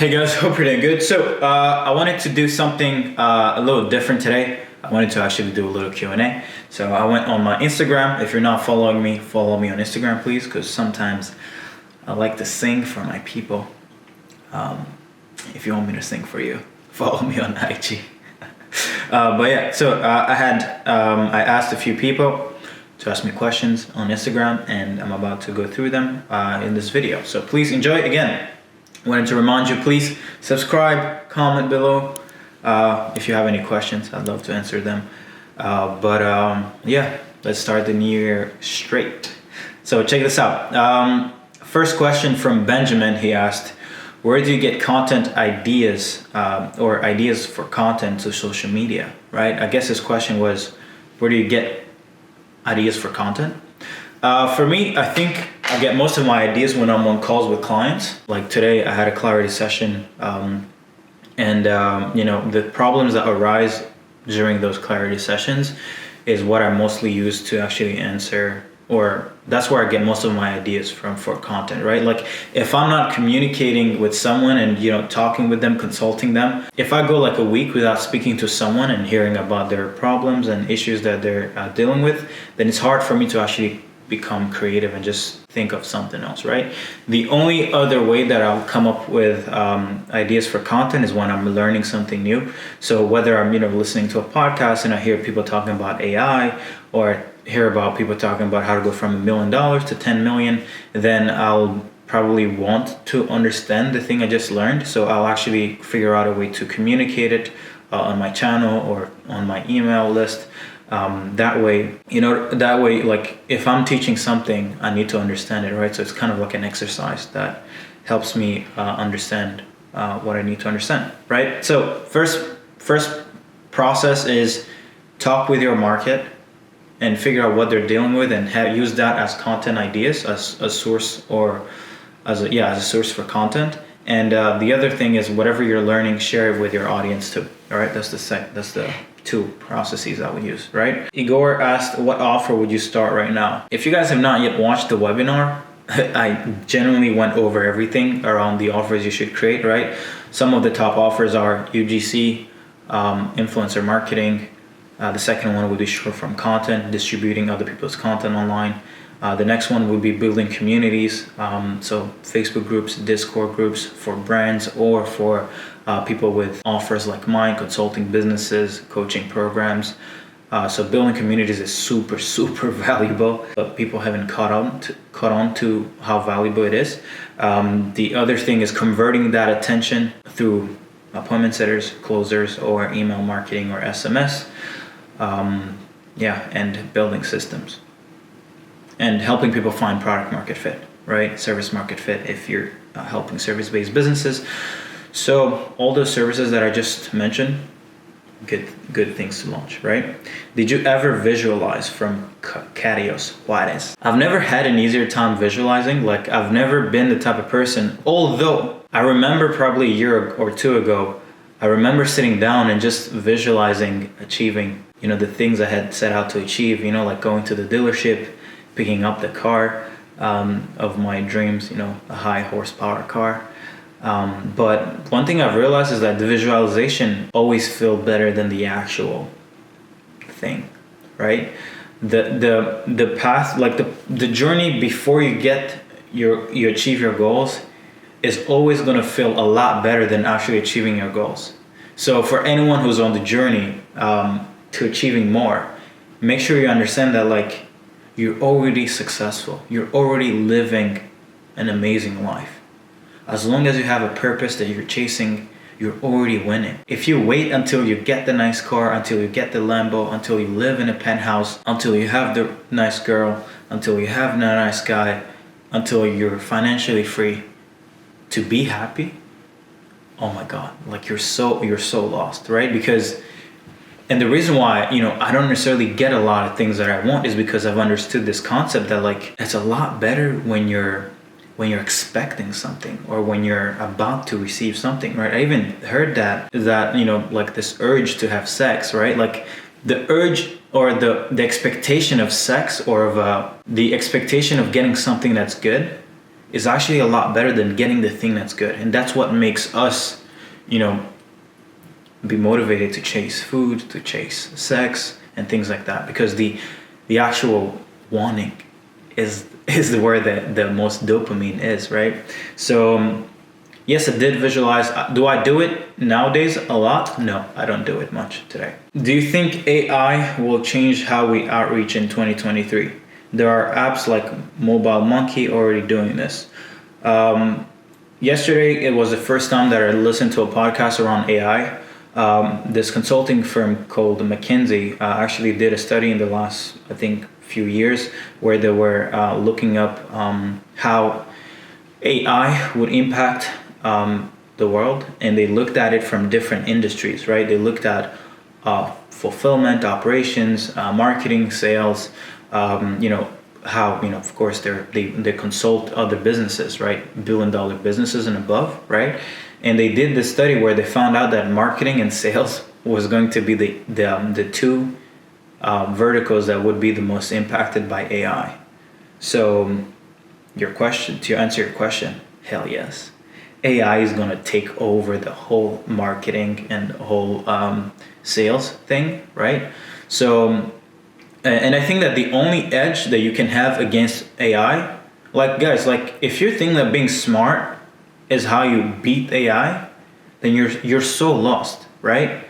Hey guys, hope you're doing good. So I wanted to do something a little different today. I wanted to actually do a little Q&A. So I went on my Instagram. If you're not following me, follow me on Instagram, please, because sometimes I like to sing for my people. If you want me to sing for you, follow me on IG. But yeah, so I asked a few people to ask me questions on Instagram, and I'm about to go through them in this video. So please enjoy. Again, wanted to remind you, please subscribe, comment below if you have any questions. I'd love to answer them. Yeah, let's start the new year straight. So check this out. First question from Benjamin. He asked, where do you get content ideas or ideas for content to social media, right? I guess his question was, where do you get ideas for content? For me, I think I get most of my ideas when I'm on calls with clients. Like today, I had a clarity session, the problems that arise during those clarity sessions is what I mostly use to actually answer, or that's where I get most of my ideas from for content, right? Like if I'm not communicating with someone and, talking with them, consulting them, if I go like a week without speaking to someone and hearing about their problems and issues that they're dealing with, then it's hard for me to actually become creative and just think of something else, right? The only other way that I'll come up with ideas for content is when I'm learning something new. So whether I'm listening to a podcast and I hear people talking about AI, or hear about people talking about how to go from $1 million to 10 million, then I'll probably want to understand the thing I just learned. So I'll actually figure out a way to communicate it on my channel or on my email list. That way, like if I'm teaching something, I need to understand it, right? So it's kind of like an exercise that helps me understand what I need to understand, right? So first process is talk with your market and figure out what they're dealing with, and use that as content ideas, as a source, or as a source for content. And the other thing is, whatever you're learning, share it with your audience too. All right, that's the two processes I would use, right? Igor asked, what offer would you start right now? If you guys have not yet watched the webinar, I generally went over everything around the offers you should create, right? Some of the top offers are UGC, influencer marketing. The second one would be short form content, distributing other people's content online. The next one would be building communities, so Facebook groups, Discord groups for brands or for people with offers like mine, consulting businesses, coaching programs. So building communities is super, super valuable, but people haven't caught on to how valuable it is. The other thing is converting that attention through appointment setters, closers, or email marketing or SMS. And building systems. And helping people find product market fit, right? Service market fit if you're helping service-based businesses. So all those services that I just mentioned, good things to launch, right? Did you ever visualize? From Carios Juarez. I've never had an easier time visualizing. Like I've never been the type of person, although I remember probably a year or two ago, I remember sitting down and just visualizing achieving, the things I had set out to achieve, like going to the dealership, picking up the car of my dreams, a high horsepower car. But one thing I've realized is that the visualization always feels better than the actual thing, right? The path, like the journey before you achieve your goals is always going to feel a lot better than actually achieving your goals. So for anyone who's on the journey to achieving more, make sure you understand that like you're already successful. You're already living an amazing life. As long as you have a purpose that you're chasing, you're already winning. If you wait until you get the nice car, until you get the Lambo, until you live in a penthouse, until you have the nice girl, until you have the nice guy, until you're financially free to be happy, oh my God, like you're so lost, right? And the reason why, I don't necessarily get a lot of things that I want is because I've understood this concept that like it's a lot better when you're expecting something or when you're about to receive something, right? I even heard that like this urge to have sex, right? Like the urge or the expectation of sex or of the expectation of getting something that's good is actually a lot better than getting the thing that's good. And that's what makes us, be motivated to chase food, to chase sex and things like that, because the actual wanting is where the most dopamine is, right? So yes, I did visualize. Do I do it nowadays a lot? No, I don't do it much today. Do you think AI will change how we outreach in 2023? There are apps like Mobile Monkey already doing this. Yesterday, it was the first time that I listened to a podcast around AI. This consulting firm called McKinsey actually did a study in the last, I think, few years where they were looking up how AI would impact the world, and they looked at it from different industries, right? They looked at fulfillment, operations, marketing, sales, how, of course they consult other businesses, right? $1 billion businesses and above, right? And they did this study where they found out that marketing and sales was going to be the two verticals that would be the most impacted by AI. So to answer your question, hell yes. AI is going to take over the whole marketing and the whole sales thing, right? So, and I think that the only edge that you can have against AI, like guys, like if you're thinking that being smart is how you beat AI, then you're so lost, right?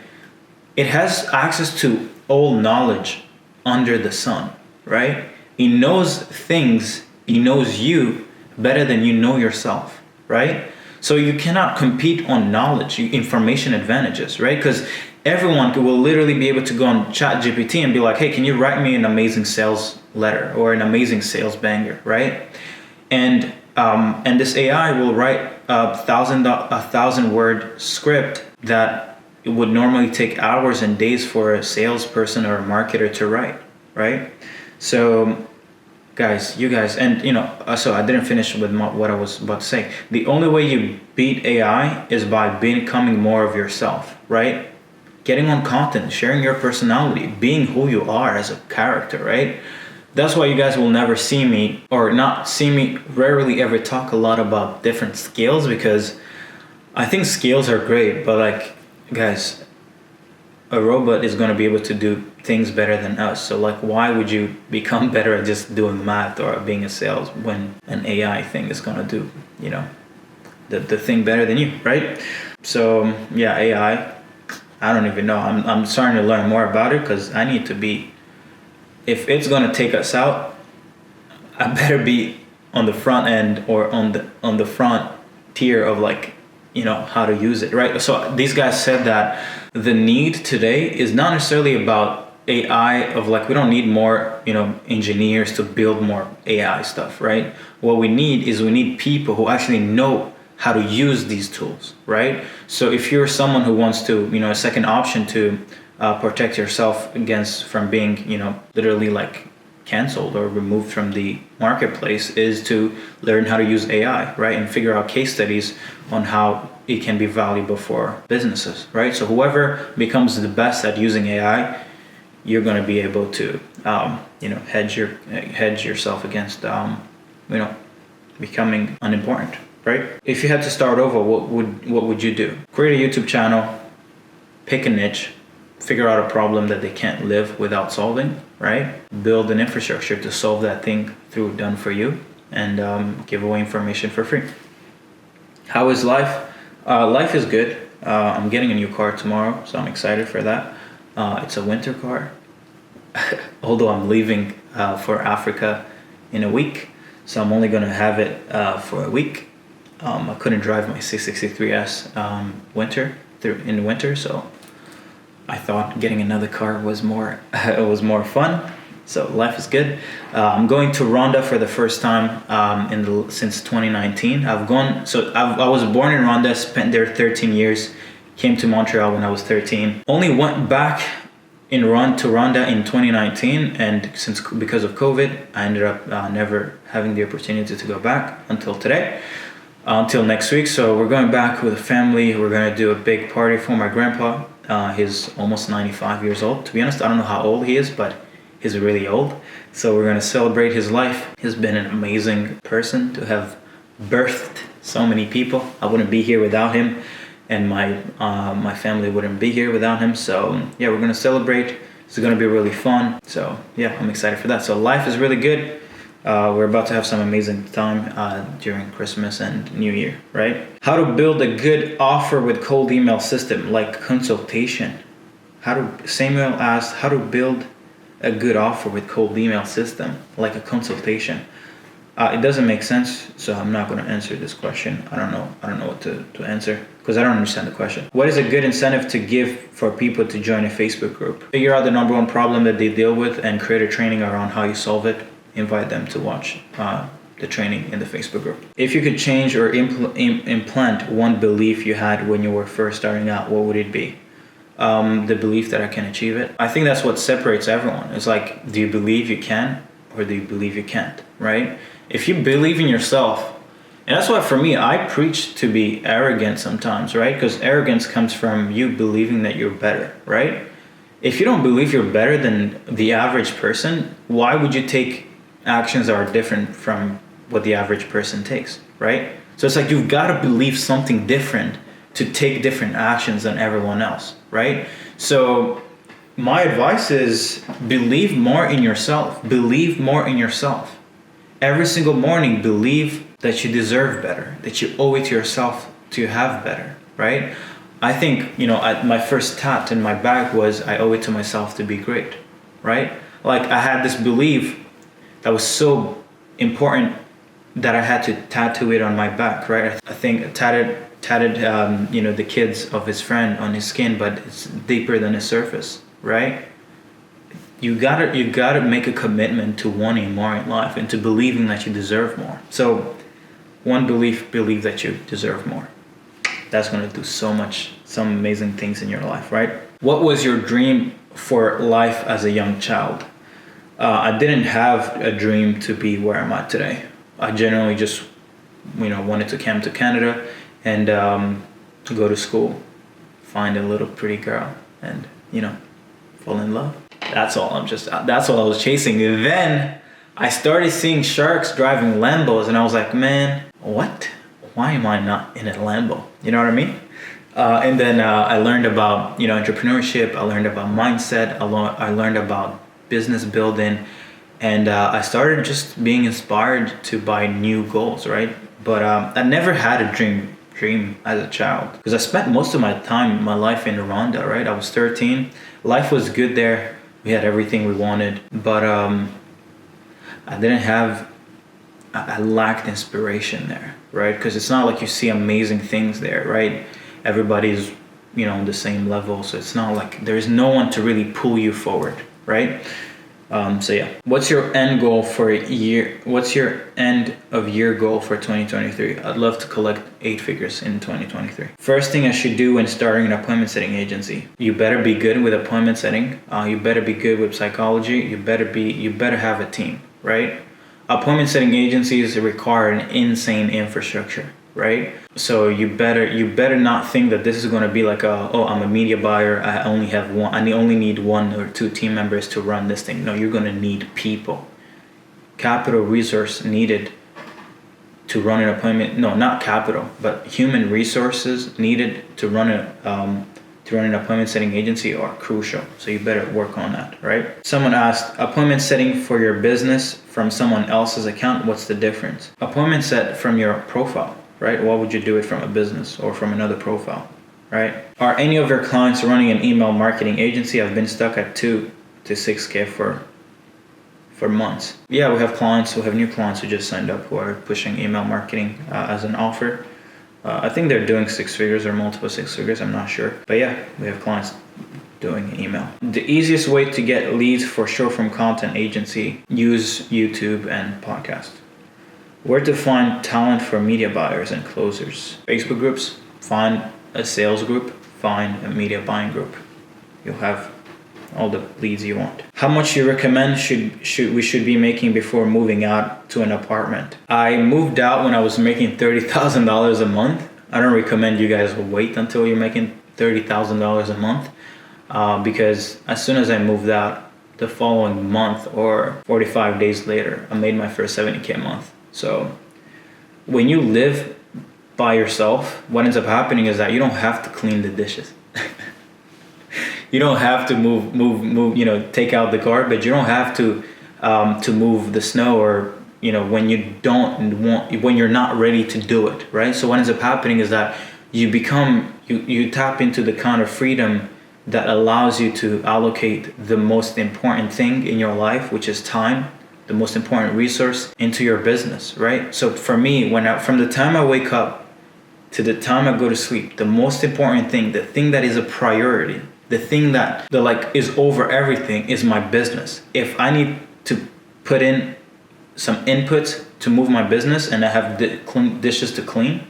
It has access to all knowledge under the sun, right? It knows things, it knows you better than you know yourself, right? So you cannot compete on knowledge, information advantages, right? Because everyone will literally be able to go on ChatGPT and be like, hey, can you write me an amazing sales letter or an amazing sales banger, right? And this AI will write a 1,000 word script that it would normally take hours and days for a salesperson or a marketer to write, right? So guys, and so I didn't finish with what I was about to say. The only way you beat AI is by becoming more of yourself, right? Getting on content, sharing your personality, being who you are as a character, right? That's why you guys will never see me, or not see me, rarely ever talk a lot about different skills, because I think skills are great, but like, guys, a robot is going to be able to do things better than us. So like, why would you become better at just doing math or being a sales when an AI thing is going to do, the thing better than you, right? So yeah, AI, I don't even know. I'm starting to learn more about it, because I need to be, if it's going to take us out, I better be on the front end or on the front tier of like, how to use it, right? So these guys said that the need today is not necessarily about AI, of like, we don't need more, engineers to build more AI stuff, right? What we need people who actually know how to use these tools, right? So if you're someone who wants to, a second option to protect yourself from being, literally like canceled or removed from the marketplace, is to learn how to use AI, right? And figure out case studies on how it can be valuable for businesses, right? So whoever becomes the best at using AI, you're going to be able to, hedge yourself against, becoming unimportant, right? If you had to start over, what would you do? Create a YouTube channel, pick a niche, figure out a problem that they can't live without solving, right? Build an infrastructure to solve that thing through done for you, and give away information for free. How is life? Life is good. I'm getting a new car tomorrow, so I'm excited for that. It's a winter car, although I'm leaving for Africa in a week, so I'm only going to have it for a week. I couldn't drive my 663S in the winter, so I thought getting another car was more fun. So life is good. I'm going to Rwanda for the first time since 2019. I was born in Rwanda, spent there 13 years, came to Montreal when I was 13. Only went back to Rwanda in 2019, and because of COVID, I ended up never having the opportunity to go back until today. Until next week. So we're going back with a family. We're going to do a big party for my grandpa. He's almost 95 years old. To be honest, I don't know how old he is, but he's really old. So we're going to celebrate his life. He's been an amazing person to have birthed so many people. I wouldn't be here without him, and my family wouldn't be here without him. So yeah, we're gonna celebrate. It's gonna be really fun. So yeah, I'm excited for that. So life is really good. We're about to have some amazing time during Christmas and New Year, right? How to build a good offer with cold email system, like consultation. Samuel asked how to build a good offer with cold email system, like a consultation. It doesn't make sense, so I'm not going to answer this question. I don't know what to answer because I don't understand the question. What is a good incentive to give for people to join a Facebook group? Figure out the number one problem that they deal with and create a training around how you solve it. Invite them to watch the training in the Facebook group. If you could change or implant one belief you had when you were first starting out, what would it be? The belief that I can achieve it. I think that's what separates everyone. It's like, do you believe you can or do you believe you can't, right? If you believe in yourself, and that's why for me, I preach to be arrogant sometimes, right? Because arrogance comes from you believing that you're better, right? If you don't believe you're better than the average person, why would you take actions that are different from what the average person takes, right? So it's like you've got to believe something different to take different actions than everyone else, right? So my advice is believe more in yourself. Believe more in yourself. Every single morning, believe that you deserve better, that you owe it to yourself to have better, right? I think, my first tat in my back was I owe it to myself to be great, right? Like I had this belief that was so important that I had to tattoo it on my back, right? I think tatted the kids of his friend on his skin, but it's deeper than the surface, right? You gotta make a commitment to wanting more in life and to believing that you deserve more. So one believe that you deserve more. That's gonna do some amazing things in your life, right? What was your dream for life as a young child? I didn't have a dream to be where I'm at today. I generally just, wanted to come to Canada and to go to school, find a little pretty girl, and fall in love. That's all I was chasing. And then I started seeing sharks driving Lambos, and I was like, man, what? Why am I not in a Lambo? You know what I mean? And then I learned about entrepreneurship. I learned about mindset. I learned about business building, and I started just being inspired to buy new goals, right? But I never had a dream as a child because I spent most of my life in Rwanda, right? I was 13. Life was good there. We had everything we wanted, but I lacked inspiration there, right? Because it's not like you see amazing things there, right? Everybody's on the same level, so it's not like there's no one to really pull you forward, right? So yeah, what's your end goal for a year? What's your end of year goal for 2023? I'd love to collect 8 figures in 2023. First thing I should do when starting an appointment setting agency. You better be good with appointment setting. You better be good with psychology. You better have a team, right? Appointment setting agencies require an insane infrastructure, right? So you better not think that this is going to be like I'm a media buyer. I only need 1 or 2 team members to run this thing. No, you're going to need people. Capital resource needed to run an appointment. No, not capital, but human resources needed to run an appointment setting agency are crucial. So you better work on that, right? Someone asked, appointment setting for your business from someone else's account, what's the difference? Appointment set from your profile, right? Why would you do it from a business or from another profile, right? Are any of your clients running an email marketing agency? I've been stuck at 2 to 6K for months. Yeah, we have new clients who just signed up who are pushing email marketing as an offer. I think they're doing 6 figures or multiple 6 figures, I'm not sure. But yeah, we have clients doing email. The easiest way to get leads for short form content agency, use YouTube and podcast. Where to find talent for media buyers and closers. Facebook groups, find a sales group, find a media buying group. You'll have all the leads you want. How much you recommend we should be making before moving out to an apartment? I moved out when I was making $30,000 a month. I don't recommend you guys wait until you're making $30,000 a month because as soon as I moved out, the following month or 45 days later, I made my first $70K a month. So when you live by yourself, what ends up happening is that you don't have to clean the dishes. You don't have to move, take out the garbage. You don't have to move the snow, or, when when you're not ready to do it, right? So what ends up happening is that you tap into the kind of freedom that allows you to allocate the most important thing in your life, which is time, the most important resource, into your business, right? So for me, from the time I wake up to the time I go to sleep, the most important thing, the thing that is a priority, the thing that is over everything, is my business. If I need to put in some inputs to move my business and I have dishes to clean,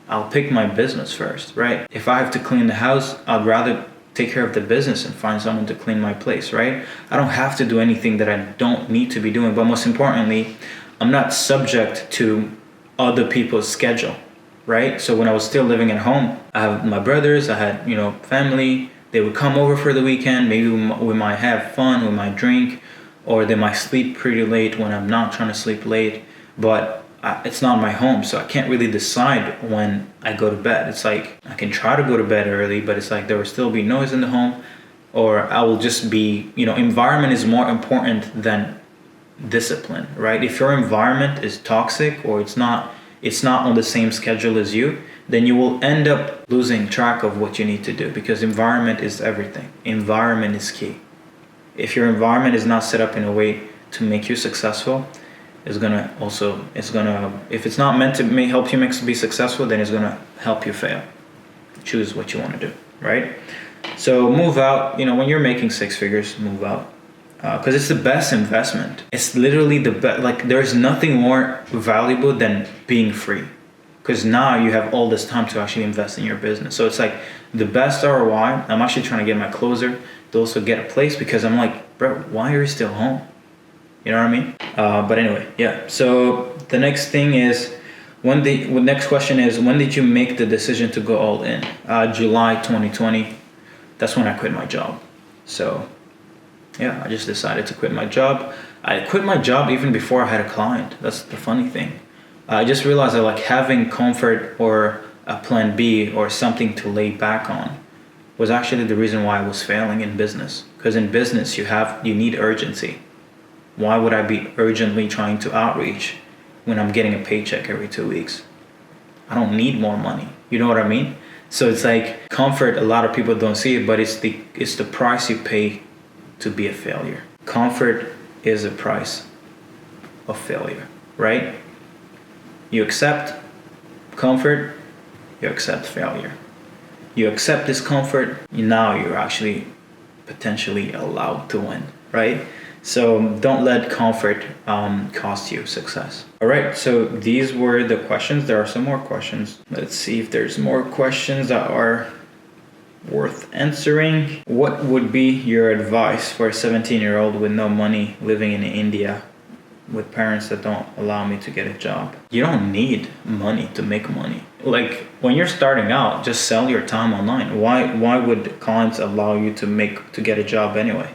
I'll pick my business first, right? If I have to clean the house, I'd rather take care of the business and find someone to clean my place, right? I don't have to do anything that I don't need to be doing. But most importantly, I'm not subject to other people's schedule, right? So when I was still living at home, I have my brothers, I had, family. They would come over for the weekend. Maybe we might have fun, we might drink, or they might sleep pretty late when I'm not trying to sleep late. But it's not my home, so I can't really decide when I go to bed. It's like I can try to go to bed early, but it's like there will still be noise in the home, or I will just be, environment is more important than discipline, right? If your environment is toxic, or it's not on the same schedule as you, then you will end up losing track of what you need to do, because environment is everything. Environment is key. If your environment is not set up in a way to make you successful, if it's not meant to help you be successful, then it's gonna help you fail. Choose what you want to do, right? So move out. When you're making six figures, move out, because it's the best investment. It's literally the best. There's nothing more valuable than being free, because now you have all this time to actually invest in your business. So it's like the best ROI. I'm actually trying to get my closer to also get a place, because I'm like, bro, why are you still home? You know what I mean? But anyway, yeah. So the next thing is, next question is, when did you make the decision to go all in? July 2020. That's when I quit my job. So yeah, I just decided to quit my job. I quit my job even before I had a client. That's the funny thing. I just realized that having comfort or a plan B or something to lay back on was actually the reason why I was failing in business. Because in business, you need urgency. Why would I be urgently trying to outreach when I'm getting a paycheck every 2 weeks? I don't need more money. You know what I mean? So it's like comfort, a lot of people don't see it, but it's the price you pay to be a failure. Comfort is a price of failure, right? You accept comfort, you accept failure. You accept discomfort, now you're actually potentially allowed to win, right? So don't let comfort cost you success. All right, so these were the questions. There are some more questions. Let's see if there's more questions that are worth answering. What would be your advice for a 17-year-old with no money living in India with parents that don't allow me to get a job? You don't need money to make money. When you're starting out, just sell your time online. Why would clients allow you to get a job anyway?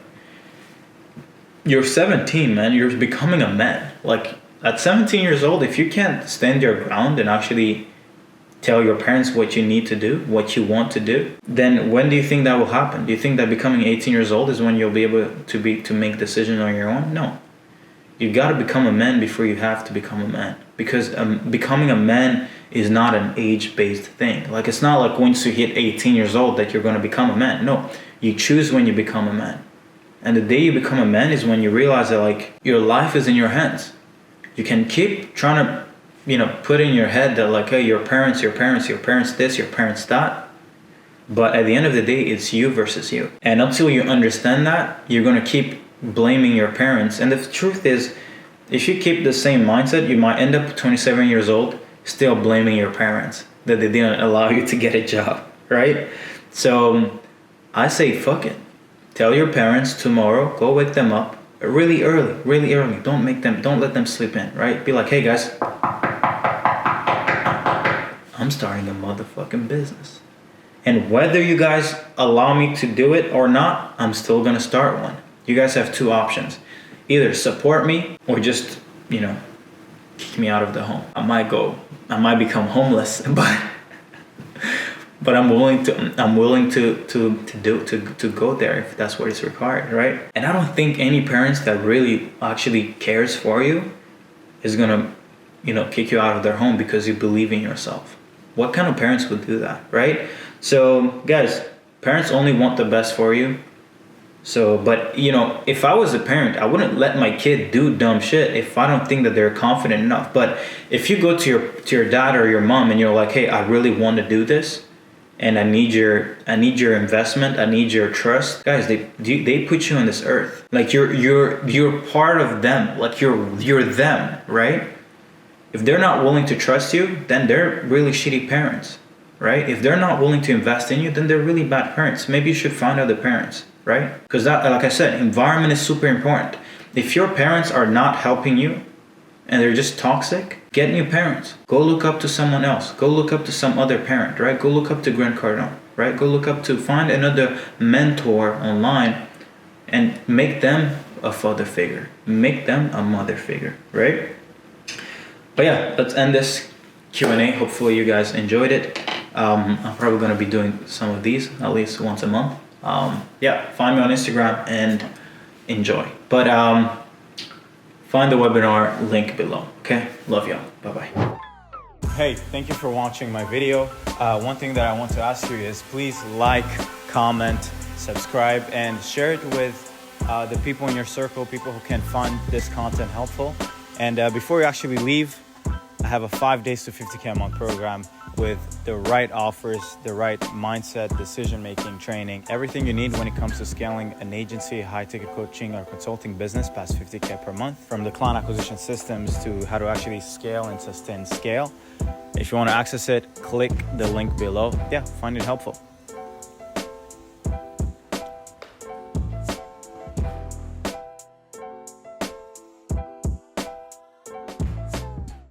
You're 17, man. You're becoming a man. At 17 years old, if you can't stand your ground and actually tell your parents what you need to do, what you want to do, then when do you think that will happen? Do you think that becoming 18 years old is when you'll be able to make decisions on your own? No. You got to become a man before you have to become a man. Because becoming a man is not an age-based thing. It's not like once you hit 18 years old that you're going to become a man. No. You choose when you become a man. And the day you become a man is when you realize that your life is in your hands. You can keep trying to, put in your head that hey, your parents this, your parents that. But at the end of the day, it's you versus you. And until you understand that, you're going to keep blaming your parents. And the truth is, if you keep the same mindset, you might end up 27 years old still blaming your parents that they didn't allow you to get a job, right? So I say, fuck it. Tell your parents tomorrow, go wake them up really early. Don't let them sleep in, right? Be like, hey guys, I'm starting a motherfucking business. And whether you guys allow me to do it or not, I'm still gonna start one. You guys have two options. Either support me or just, kick me out of the home. I might become homeless, but I'm willing to go there if that's what is required, right? And I don't think any parents that really actually cares for you is gonna, kick you out of their home because you believe in yourself. What kind of parents would do that, right? So guys, parents only want the best for you. So, but if I was a parent, I wouldn't let my kid do dumb shit if I don't think that they're confident enough. But if you go to your dad or your mom and you're like, hey, I really want to do this, and I need your investment, I need your trust, guys. They put you on this earth, like you're part of them, like you're them, right? If they're not willing to trust you, then they're really shitty parents, right? If they're not willing to invest in you, then they're really bad parents. Maybe you should find other parents, right? Because that, like I said, environment is super important. If your parents are not helping you and they're just toxic, get new parents. Go look up to someone else. Go look up to some other parent, right? Go look up to Grant Cardone, right? Go look up to, find another mentor online and make them a father figure. Make them a mother figure, right? But yeah, let's end this Q&A. Hopefully you guys enjoyed it. I'm probably going to be doing some of these at least once a month. Yeah, find me on Instagram and enjoy. But find the webinar link below. Okay, love y'all. Bye-bye. Hey, thank you for watching my video. One thing that I want to ask you is please like, comment, subscribe, and share it with the people in your circle, people who can find this content helpful. And before you actually leave, I have a 5 days to 50K a month program with the right offers, the right mindset, decision-making, training, everything you need when it comes to scaling an agency, high-ticket coaching or consulting business past 50K per month, from the client acquisition systems to how to actually scale and sustain scale. If you want to access it, click the link below. Yeah, find it helpful.